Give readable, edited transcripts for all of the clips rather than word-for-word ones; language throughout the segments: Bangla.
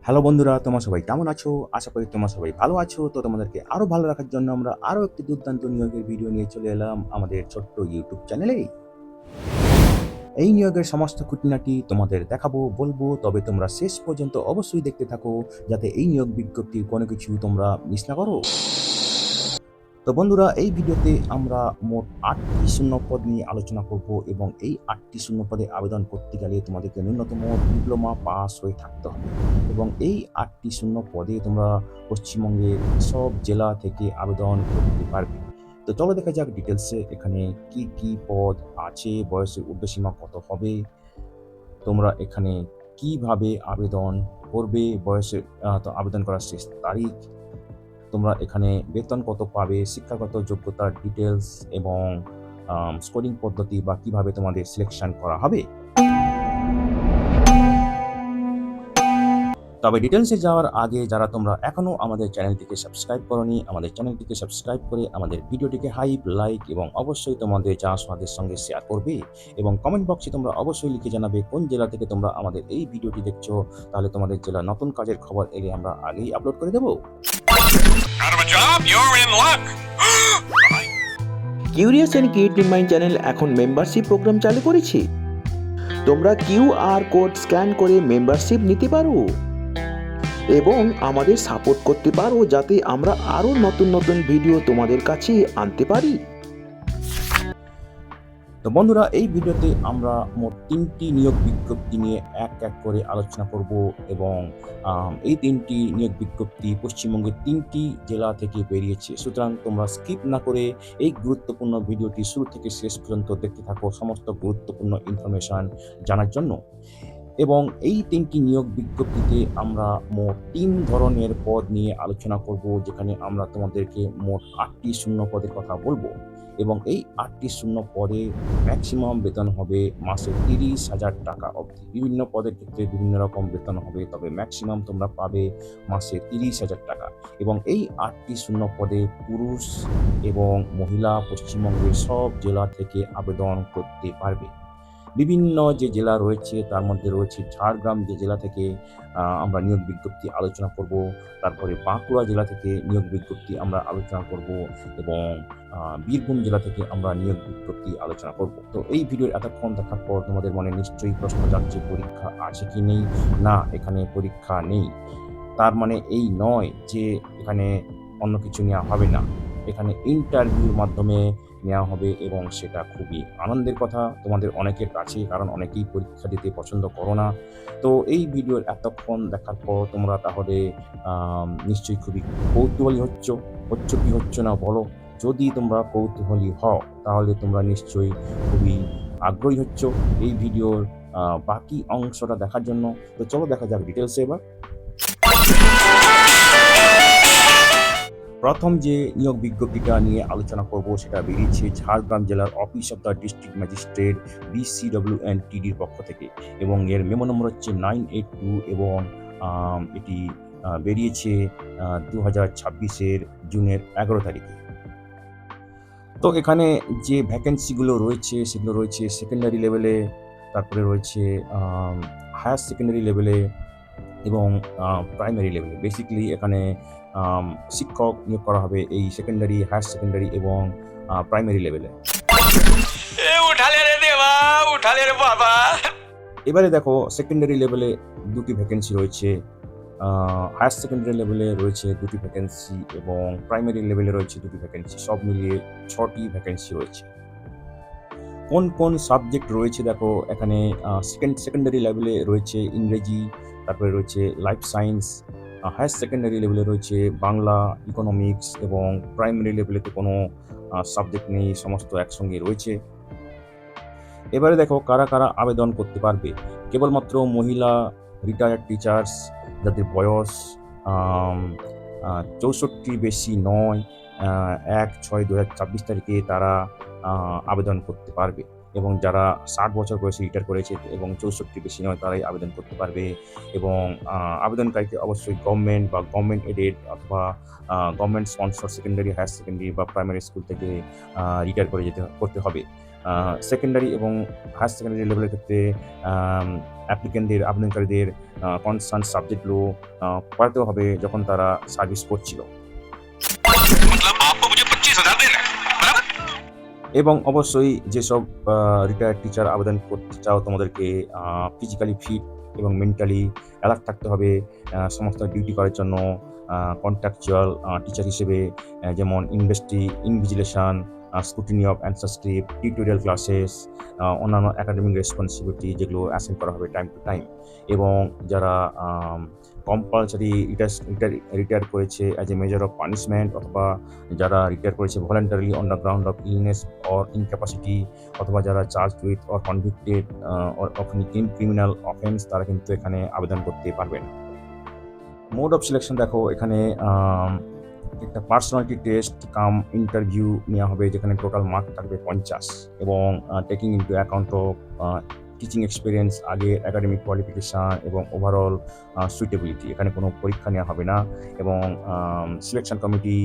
হ্যালো বন্ধুরা, তোমরা সবাই কেমন আছো? আশা করি তোমরা সবাই ভালো আছো। তো তোমাদেরকে আরো ভালো রাখার জন্য আমরা আরো একটি দুর্দান্ত নিয়োগের ভিডিও নিয়ে চলে এলাম আমাদের ছোট্ট ইউটিউব চ্যানেলেই। এই নিয়োগের সমস্ত খুঁটিনাটি তোমাদের দেখাবো, বলবো, তবে তোমরা শেষ পর্যন্ত অবশ্যই দেখতে থাকো যাতে এই নিয়োগ বিজ্ঞপ্তির কোনো কিছু তোমরা মিস না করো। তো বন্ধুরা, এই ভিডিওতে আমরা মোট ৮টি শূন্যপদ নিয়ে আলোচনা করব এবং এই ৮টি শূন্যপদে আবেদন করতে গেলে তোমাদেরকে ন্যূনতম ডিপ্লোমা পাস হয়ে থাকতে হবে এবং এই ৮টি শূন্যপদে তোমরা পশ্চিমবঙ্গের সব জেলা থেকে আবেদন করতে পারবে। তো চলো দেখা যাক ডিটেলসে এখানে কি কি পদ আছে, বয়সের ঊর্ধ্বসীমা কত হবে, তোমরা এখানে কিভাবে আবেদন করবে, বয়সের তো আবেদন করার শেষ তারিখ, তোমরা এখানে বেতন কত পাবে, শিক্ষাগত যোগ্যতার ডিটেলস এবং স্কোরিং পদ্ধতি বা কিভাবে তোমাদের সিলেকশন করা হবে। তবে ডিটেলসে যাওয়ার আগে যারা তোমরা এখনও আমাদের চ্যানেলটিকে সাবস্ক্রাইব করোনি, আমাদের চ্যানেলটিকে সাবস্ক্রাইব করে আমাদের ভিডিওটিকে হাইপ, লাইক এবং অবশ্যই তোমাদের জানাশোনাদের সঙ্গে শেয়ার করবে এবং কমেন্ট বক্সে তোমরা অবশ্যই লিখে জানাবে কোন জেলা থেকে তোমরা আমাদের এই ভিডিওটি দেখছো। তাহলে তোমাদের জেলা নতুন কাজের খবর এলে আমরা আগেই আপলোড করে দেবো। Out of a job? You're in luck. Curious and creative mind channel এখন মেম্বারশিপ প্রোগ্রাম চালু করেছে। তোমরা কিউআর কোড স্ক্যান করে মেম্বারশিপ নিতে পারো এবং আমাদের সাপোর্ট করতে পারো যাতে আমরা আরও নতুন নতুন ভিডিও তোমাদের কাছে আনতে পারি। তো বন্ধুরা, এই ভিডিওতে আমরা মোট 3টি নিয়োগ বিজ্ঞপ্তি নিয়ে এক এক করে আলোচনা করব এবং এই 3টি নিয়োগ বিজ্ঞপ্তি পশ্চিমবঙ্গের 3টি জেলা থেকে বেরিয়েছে। সুতরাং তোমরা স্কিপ না করে এই গুরুত্বপূর্ণ ভিডিওটি শুরু থেকে শেষ পর্যন্ত দেখতে থাকো সমস্ত গুরুত্বপূর্ণ ইনফরমেশন জানার জন্য। এবং এই 3টি নিয়োগ বিজ্ঞপ্তিতে আমরা মোট 3 ধরনের পদ নিয়ে আলোচনা করব, যেখানে আমরা তোমাদেরকে মোট 8টি শূন্য পদের কথা বলবো এবং এই 8টি শূন্য পদে ম্যাক্সিমাম বেতন হবে মাসে 30,000 টাকা অবধি। বিভিন্ন পদের ক্ষেত্রে বিভিন্ন রকম বেতন হবে, তবে ম্যাক্সিমাম তোমরা পাবে মাসে 30,000 টাকা এবং এই 8টি শূন্য পদে পুরুষ এবং মহিলা পশ্চিমবঙ্গের সব জেলা থেকে আবেদন করতে পারবে। বিভিন্ন যে জেলা রয়েছে তার মধ্যে রয়েছে ঝাড়গ্রাম যে জেলা থেকে আমরা নিয়োগ বিজ্ঞপ্তি আলোচনা করব, তারপরে বাঁকুড়া জেলা থেকে নিয়োগ বিজ্ঞপ্তি আমরা আলোচনা করব এবং বীরভূম জেলা থেকে আমরা নিয়োগ বিজ্ঞপ্তি আলোচনা করব। তো এই ভিডিওর এতক্ষণ দেখার পর তোমাদের মনে নিশ্চয়ই প্রশ্ন জাগছে পরীক্ষা আছে কি নেই। না, এখানে পরীক্ষা নেই। তার মানে এই নয় যে এখানে অন্য কিছু নেওয়া হবে না। এখানে ইন্টারভিউর মাধ্যমে নেওয়া হবে এবং সেটা খুবই আনন্দের কথা তোমাদের অনেকের কাছে, কারণ অনেকেই পরীক্ষা দিতে পছন্দ করো না। তো এই ভিডিওর এতক্ষণ দেখার পর তোমরা তাহলে নিশ্চয়ই খুবই কৌতূহলী হচ্ছ কি হচ্ছ না বলো। যদি তোমরা কৌতূহলী হও তাহলে তোমরা নিশ্চয়ই খুবই আগ্রহী হচ্ছ এই ভিডিওর বাকি অংশটা দেখার জন্য। তো চলো দেখা যাক ডিটেলসে এবার। প্রথম যে নিয়োগ বিজ্ঞপ্তিটা নিয়ে আলোচনা করব সেটা বেরিয়েছে ঝাড়গ্রাম জেলার office of the district magistrate BCWNTDর পক্ষ থেকে এবং এর মেমো নম্বর হচ্ছে 982 এবং এটি বেরিয়েছে 2026-এর জুনের 11 তারিখে। তো এখানে যে ভ্যাকেন্সিগুলো রয়েছে সেগুলো রয়েছে সেকেন্ডারি লেভেলে, তারপরে রয়েছে হায়ার সেকেন্ডারি লেভেলে এবং প্রাইমারি লেভেলে। বেসিক্যালি এখানে শিক্ষক নিয়োগ করা হবে এই সেকেন্ডারি, হায়ার সেকেন্ডারি এবং প্রাইমারি লেভেলে। উঠালে রে দেবা, উঠালে রে বাবা। এবারে দেখো, সেকেন্ডারি লেভেলে 2টি ভ্যাকেন্সি রয়েছে, হায়ার সেকেন্ডারি লেভেলে রয়েছে 2টি ভ্যাকেন্সি এবং প্রাইমারি লেভেলে রয়েছে 2টি ভ্যাকেন্সি। সব মিলিয়ে 6টি ভ্যাকেন্সি রয়েছে। কোন কোন সাবজেক্ট রয়েছে দেখো এখানে, সেকেন্ডারি লেভেলে রয়েছে ইংরেজি, তারপরে রয়েছে লাইফ সায়েন্স, হায়ার সেকেন্ডারি লেভেলে রয়েছে বাংলা, ইকোনমিক্স এবং প্রাইমারি লেভেলেতে কোনো সাবজেক্ট নেই, সমস্ত একসঙ্গে রয়েছে। এবারে দেখো কারা কারা আবেদন করতে পারবে। কেবলমাত্র মহিলা রিটায়ার্ড টিচার্স যাদের বয়স 64 বেশি নয়, 1/6/2026 তারিখে তারা আবেদন করতে পারবে এবং যারা 60 বছর বয়সে রিটায়ার করেছে এবং 64 বেশি নয় তারাই আবেদন করতে পারবে এবং আবেদনকারীকে অবশ্যই গভর্নমেন্ট বা গভর্নমেন্ট এডেড অথবা government sponsor secondary, higher secondary বা প্রাইমারি স্কুল থেকে রিটায়ার করতে হবে। সেকেন্ডারি এবং হায়ার সেকেন্ডারি লেভেলের ক্ষেত্রে আবেদনকারীদের কনসার্ন সাবজেক্টগুলো পড়াতেও হবে যখন তারা সার্ভিস করছিল। मतलब आपको मुझे 25,000 देना है बराबर? এবং অবশ্যই যেসব রিটায়ার্ড টিচার আবেদন করতে চাও তোমাদেরকে ফিজিক্যালি ফিট এবং মেন্টালি অ্যালার্ট থাকতে হবে সমস্ত ডিউটি করার জন্য। কন্ট্রাকচুয়াল টিচার হিসেবে যেমন invigilation, scrutiny of answer script, tutorial classes, অন্যান্য একাডেমিক রেসপন্সিবিলিটি যেগুলো অ্যাসাইন করা হবে টাইম টু টাইম। এবং যারা কম্পালসারি রিটায়ার করেছে as a measure of punishment, অথবা যারা রিটায়ার করেছে voluntarily on the ground of illness or incapacity, অথবা যারা charge with or convicted of criminal offence, তারা কিন্তু এখানে আবেদন করতে পারবেন। মোড অফ সিলেকশন দেখো, এখানে একটা পার্সোনালিটি টেস্ট কাম ইন্টারভিউ নেওয়া হবে, যেখানে টোটাল মার্ক থাকবে 50 এবং taking into account of teaching experience, আগে একাডেমিক কোয়ালিফিকেশান এবং ওভারঅল সুইটেবিলিটি। এখানে কোনো পরীক্ষা নেওয়া হবে না এবং সিলেকশন কমিটি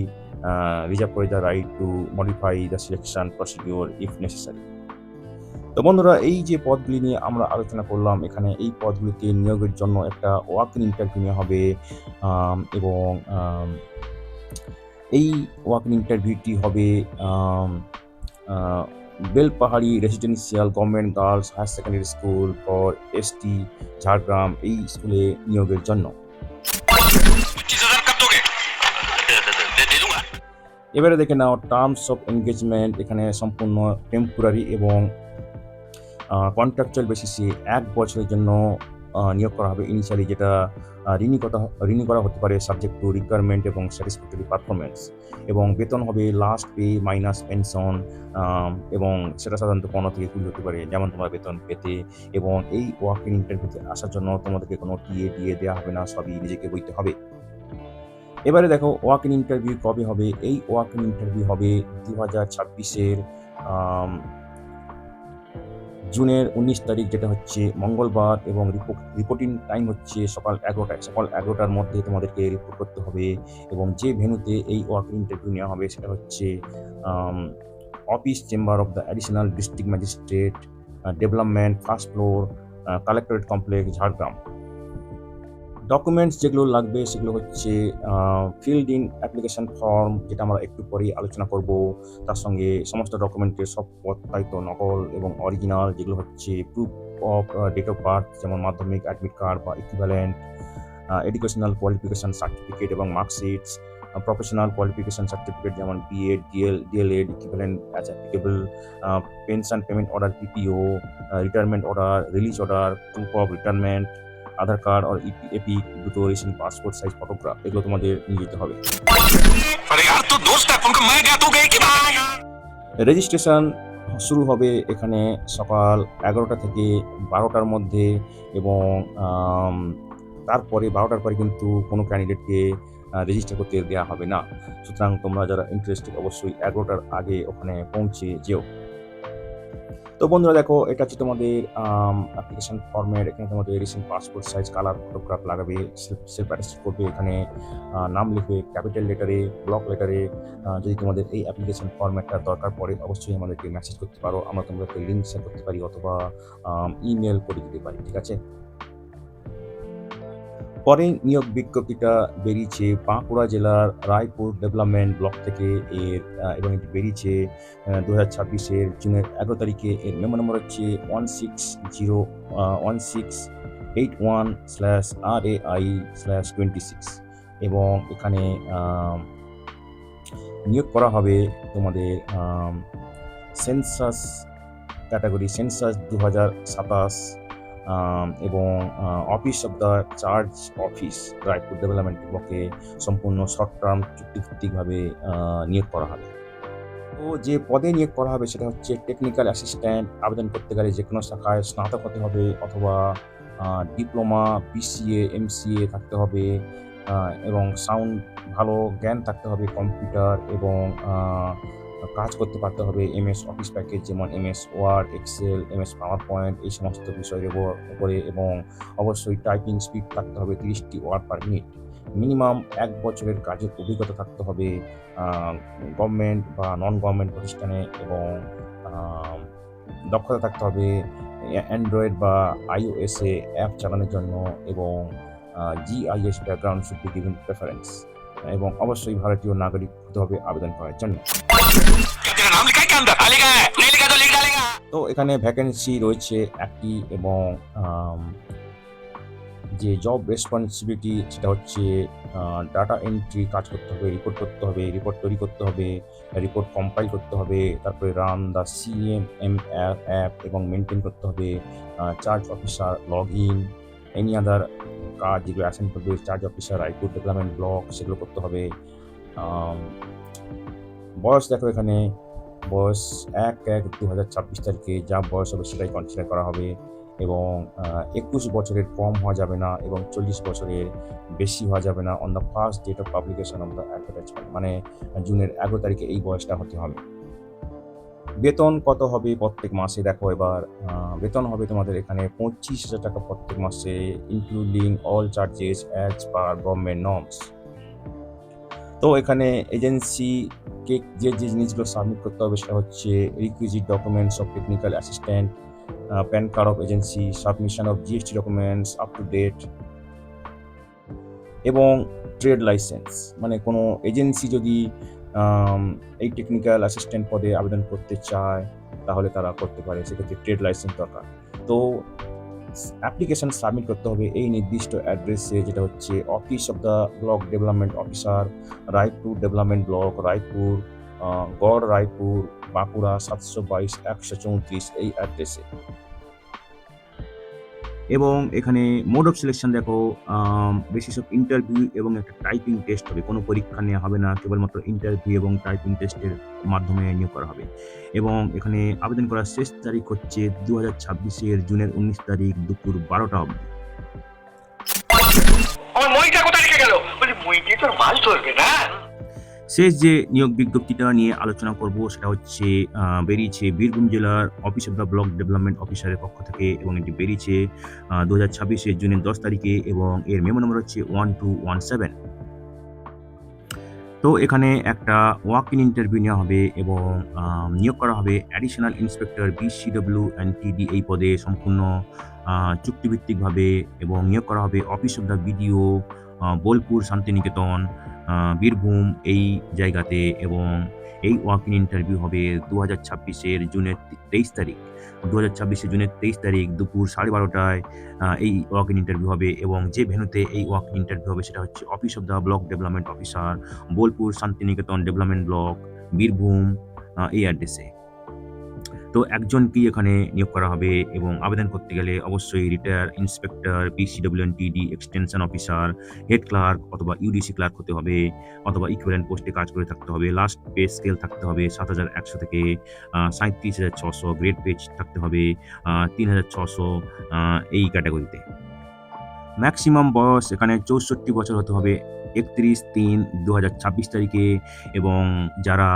রিজার্ভ করে the right two modify the selection procedure if necessary. তো বন্ধুরা, এই যে পদগুলি নিয়ে আমরা আলোচনা করলাম, এখানে এই পদগুলিতে নিয়োগের জন্য একটা ওয়াক ইন ইন্টারভিউ নেওয়া হবে এবং এই ওয়াক ইন ইন্টারভিউটি হবে Belpahari residential government girls higher secondary school for ST Jhargram, এই স্কুলে নিয়োগের জন্য। 25,000 कब दोगे? दे दूंगा। এবারে দেখে নাও টার্মস অফ এনগেজমেন্ট। এখানে সম্পূর্ণ টেম্পোরারি এবং কন্ট্রাকচুয়াল বেসিসে 1 বছরের জন্য নিয়োগ করা হবে ইনিশিয়ালি, যেটা রিনিউ করা হতে পারে সাবজেক্ট টু রিকোয়ারমেন্ট এবং স্যাটিসফ্যাক্টরি পারফরমেন্স। এবং বেতন হবে লাস্ট পে মাইনাস পেনশন, এবং সেটা সাধারণত 15 থেকে 20 হতে পারে যেমন তোমার বেতন পেতে। এবং এই ওয়াক ইন ইন্টারভিউতে আসার জন্য তোমাদেরকে কোনো টিএ দেওয়া হবে না, সবই নিজেকে বইতে হবে। এবারে দেখো ওয়াক ইন ইন্টারভিউ কবে হবে। এই ওয়াক ইন ইন্টারভিউ হবে 2026-এর জুনের 19 তারিখ, যেটা হচ্ছে মঙ্গলবার, এবং রিপোর্টিং টাইম হচ্ছে সকাল 11টায়। সকাল 11টার মধ্যে তোমাদেরকে রিপোর্ট করতে হবে। এবং যে ভেন্যুতে এই ওয়াক ইন ইন্টারভিউ নেওয়া হবে সেটা হচ্ছে office chamber of the additional district magistrate, development, first floor, collectorate complex, Jhargram. Documents যেগুলো লাগবে সেগুলো হচ্ছে ফিল্ড ইন অ্যাপ্লিকেশন ফর্ম, যেটা আমরা একটু পরেই আলোচনা করব। তার সঙ্গে সমস্ত ডকুমেন্টের সব প্রত্যায়িত নকল এবং অরিজিনাল, যেগুলো হচ্ছে proof of date of birth, যেমন মাধ্যমিক অ্যাডমিট কার্ড বা ইকুইভ্যালেন্ট, এডুকেশনাল কোয়ালিফিকেশান সার্টিফিকেট এবং মার্কশিটস, প্রফেশনাল কোয়ালিফিকেশান সার্টিফিকেট যেমন BEd, DElEd, equivalent as applicable, pension payment order PPO, retirement order, release order, proof of retirement, Aadhaar card আর এপিক, দুটো রিসেন্ট পাসপোর্ট সাইজ ফটোগ্রাফ, এগুলো তোমাদের নিয়ে যেতে হবে। अरे यार तू दोस्त है उनका मैं क्या तू गई कि भाई? রেজিস্ট্রেশন শুরু হবে এখানে সকাল 11টা থেকে 12টার মধ্যে, এবং তারপরে 12টার পরে কিন্তু কোনো ক্যান্ডিডেটকে রেজিস্টার করতে দেওয়া হবে না। সুতরাং তোমরা যারা ইন্টারেস্টেড অবশ্যই 11টার আগে ওখানে পৌঁছে যেও। তো বন্ধুরা দেখো, এটা হচ্ছে তোমাদের অ্যাপ্লিকেশন ফর্মের। এখানে তোমাদের recent passport size colour photograph লাগাবে, সেলফ অ্যাটেস্ট করবে, এখানে নাম লিখবে ক্যাপিটাল লেটারে, ব্লক লেটারে। যদি তোমাদের এই অ্যাপ্লিকেশন ফর্ম্যাটটা দরকার পড়ে অবশ্যই আমাদেরকে মেসেজ করতে পারো, আমরা তোমাদেরকে লিঙ্ক শেয়ার করতে পারি অথবা ইমেল করে দিতে পারি, ঠিক আছে। পরে নিয়োগ বিজ্ঞপ্তিটা বেরিয়েছে বাঁকুড়া জেলার রায়পুর ডেভেলপমেন্ট ব্লক থেকে এবং এটি বেরিয়েছে 2026-এর জুনের 11 তারিখে। এর মেমো নম্বর হচ্ছে 1601681/RAI/26 এবং এখানে নিয়োগ করা হবে তোমাদের সেন্সাস ক্যাটাগরি, সেন্সাস 2027, এবং office of the charge office Raipur development ব্লকে সম্পূর্ণ শর্ট টার্ম চুক্তিভিত্তিকভাবে নিয়োগ করা হবে। তো যে পদে নিয়োগ করা হবে সেটা হচ্ছে টেকনিক্যাল অ্যাসিস্ট্যান্ট। আবেদন করতে গেলে যে কোনো শাখায় স্নাতক হতে হবে অথবা ডিপ্লোমা, বিসিএ, এমসিএ থাকতে হবে, এবং সাউন্ড ভালো জ্ঞান থাকতে হবে কম্পিউটার, এবং কাজ করতে পারতে হবে এমএস অফিস প্যাকেজ যেমন MS Word, Excel, MS PowerPoint, এই সমস্ত বিষয়ের উপরে, এবং অবশ্যই টাইপিং স্পিড থাকতে হবে 30টি ওয়ার্ড পার মিনিট। মিনিমাম 1 বছরের কাজের অভিজ্ঞতা থাকতে হবে গভর্নমেন্ট বা নন গভর্নমেন্ট প্রতিষ্ঠানে, এবং দক্ষতা থাকতে হবে অ্যান্ড্রয়েড বা iOS-এ অ্যাপ চালানোর জন্য এবং GIS background should be given preference এবং অবশ্যই ভারতীয় নাগরিক হতে হবে আবেদন করার জন্য। तेरा नाम लिखा है क्या अंदर? हाँ, लिखा है। नहीं लिखा तो लिख डालेगा। তো এখানে ভ্যাকেন্সি রয়েছে একটি এবং যে জব রেসপন্সিবিলিটি সেটা হচ্ছে ডাটা এন্ট্রি কাজ করতে হবে, রিপোর্ট করতে হবে, রিপোর্ট তৈরি করতে হবে, রিপোর্ট কম্পাইল করতে হবে, তারপরে রান দ্য CMML অ্যাপ এবং মেনটেন করতে হবে, charge officer log in, any other কাজ যেগুলো অ্যাসাইন করবে charge officer Raipur development block সেগুলো করতে হবে। বয়স দেখো এখানে বয়স 1/1/2026 তারিখে যা বয়স হবে সেটাই কনসিডার করা হবে এবং 21 বছরের কম হওয়া যাবে না এবং 40 বছরের বেশি হওয়া যাবে না on the first date of publication of the advertisement, মানে জুনের 11 তারিখে এই বয়সটা হতে হবে। বেতন কত হবে প্রত্যেক মাসে দেখো এবার বেতন হবে তোমাদের এখানে 25,000 টাকা প্রত্যেক মাসে including all charges as per government norms. তো এখানে এজেন্সিকে যে জিনিসগুলো সাবমিট করতে হবে সেটা হচ্ছে requisite documents of technical assistant, PAN card of agency, submission of GST documents up to date এবং ট্রেড লাইসেন্স, মানে কোনো এজেন্সি যদি এই টেকনিক্যাল অ্যাসিস্ট্যান্ট পদে আবেদন করতে চায় তাহলে তারা করতে পারে, সেক্ষেত্রে ট্রেড লাইসেন্স দরকার। তো অ্যাপ্লিকেশন সাবমিট করতে হবে এই নির্দিষ্ট অ্যাড্রেসে, যেটা হচ্ছে office of the block development officer, Raipur development block, Raipur, গড় রায়পুর, বাঁকুড়া 722-134 এই অ্যাড্রেসে। এবং এখানে মোড অফ সিলেকশন দেখো বেসিস অফ ইন্টারভিউ এবং একটা টাইপিং টেস্ট হবে, কোনো পরীক্ষা নেওয়া হবে না, কেবলমাত্র ইন্টারভিউ এবং টাইপিং টেস্টের মাধ্যমে নিয়োগ করা হবে। এবং এখানে আবেদন করার শেষ তারিখ হচ্ছে 2026-এর জুনের 19 তারিখ দুপুর 12টা অবধি। আমার মইটা কোথায় রেখে গেল? বলি মইটি তোর মাছ ধরবে না। শেষ যে নিয়োগ বিজ্ঞপ্তিটা নিয়ে আলোচনা করব সেটা হচ্ছে বেরিয়েছে বীরভূম জেলার office of the block development অফিসারের পক্ষ থেকে এবং এটি বেরিয়েছে 2026-এর জুনের 10 তারিখে এবং এর মেমো নম্বর হচ্ছে 1217। তো এখানে একটা ওয়াক ইন ইন্টারভিউ নেওয়া হবে এবং নিয়োগ করা হবে additional inspector BCW and TD এই পদে সম্পূর্ণ চুক্তিভিত্তিকভাবে এবং নিয়োগ করা হবে office of the BDO Bolpur Santiniketan Birbhum এই জায়গাতে এবং এই ওয়াক ইন ইন্টারভিউ হবে 2026-এর জুনের 23 তারিখ। 2026-এর জুনের 23 তারিখ দুপুর 12:30টায় এই ওয়াক ইন ইন্টারভিউ হবে এবং যে ভেন্যুতে এই ওয়াক ইন ইন্টারভিউ হবে সেটা হচ্ছে office of the block development officer Bolpur Santiniketan development block Birbhum এই অ্যাড্রেসে। তো একজনকেই এখানে নিয়োগ করা হবে এবং আবেদন করতে গেলে অবশ্যই retire inspector BCW and TD extension officer head clerk অথবা UDC ক্লার্ক হতে হবে অথবা ইকুইভ্যালেন্ট পোস্টে কাজ করে থাকতে হবে। লাস্ট পে স্কেল থাকতে হবে 7,100 থেকে 37,600, গ্রেড পেজ থাকতে হবে 3,600 এই ক্যাটাগরিতে। ম্যাক্সিমাম বয়স এখানে 64 বছর হতে হবে 31/3/2026 তারিখে এবং যারা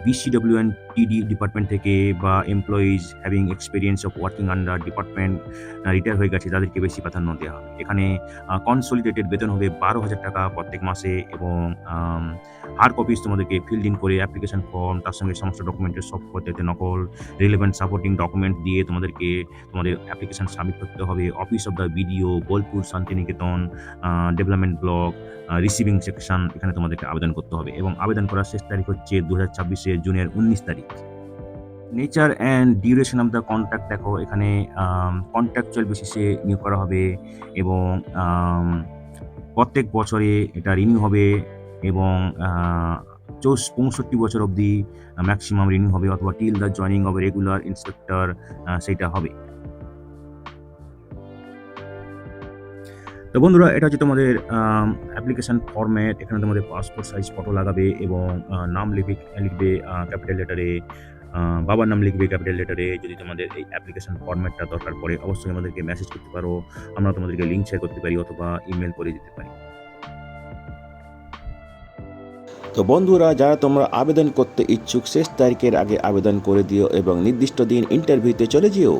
BCW অ্যান্ড TD ডিপার্টমেন্ট থেকে বা employees having experience of working under department retire হয়ে গেছে তাদেরকে বেশি প্রাধান্য দেওয়া হবে। এখানে কনসলিডেটেড বেতন হবে 12,000 টাকা প্রত্যেক মাসে এবং হার্ড কপিস তোমাদেরকে ফিল্ড ইন করে অ্যাপ্লিকেশন ফর্ম তার সঙ্গে সমস্ত ডকুমেন্টের সব করতে নকল রিলেভেন্ট সাপোর্টিং ডকুমেন্ট দিয়ে তোমাদেরকে তোমাদের অ্যাপ্লিকেশন সাবমিট করতে হবে office of the BDO Bolpur Santiniketan development block receiving section, এখানে তোমাদেরকে আবেদন করতে হবে এবং আবেদন করার শেষ তারিখ হচ্ছে 2026-এর জুনের 19 তারিখ। Nature and duration of the contract দেখো এখানে কন্ট্রাকচুয়াল বেসিসে নিয়োগ করা হবে এবং প্রত্যেক বছরে এটা রিনিউ হবে এবং 65 বছর অবধি ম্যাক্সিমাম রিনিউ হবে অথবা till the joining of regular inspector সেইটা হবে। তো বন্ধুরা এটা হচ্ছে তোমাদের অ্যাপ্লিকেশন ফরম্যাট। এখানে তোমাদের পাসপোর্ট সাইজ ফটো লাগাবে এবং নাম লিখবে ক্যাপিটাল লেটারে, বাবার নাম লিখবে ক্যাপিটাল লেটারে। যদি তোমাদের এই অ্যাপ্লিকেশন ফরম্যাটটা দরকার পড়ে অবশ্যই আমাদেরকে মেসেজ করতে পারো, আমরা তোমাদেরকে লিঙ্ক শেয়ার করতে পারি অথবা ইমেল করে দিতে পারি। তো বন্ধুরা যারা তোমরা আবেদন করতে ইচ্ছুক শেষ তারিখের আগে আবেদন করে দিও এবং নির্দিষ্ট দিন ইন্টারভিউতে চলে যেও।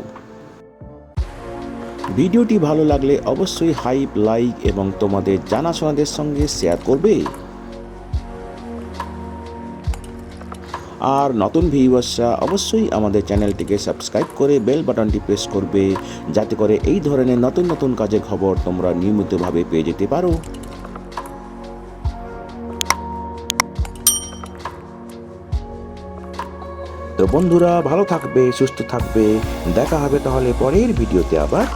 ভিডিওটি ভালো লাগলে অবশ্যই হাইপ লাইক এবং তোমাদের জানাশোনাদের সঙ্গে শেয়ার করবে। আর নতুন ভিউয়ার্সরা অবশ্যই আমাদের চ্যানেলটিকে সাবস্ক্রাইব করে বেল বাটনটি প্রেস করবে, যাতে করে এই ধরনের নতুন নতুন কাজের খবর তোমরা নিয়মিতভাবে পেয়ে যেতে পারো। তো বন্ধুরা, ভালো থাকবে, সুস্থ থাকবে। দেখা হবে তাহলে পরের ভিডিওতে আবার।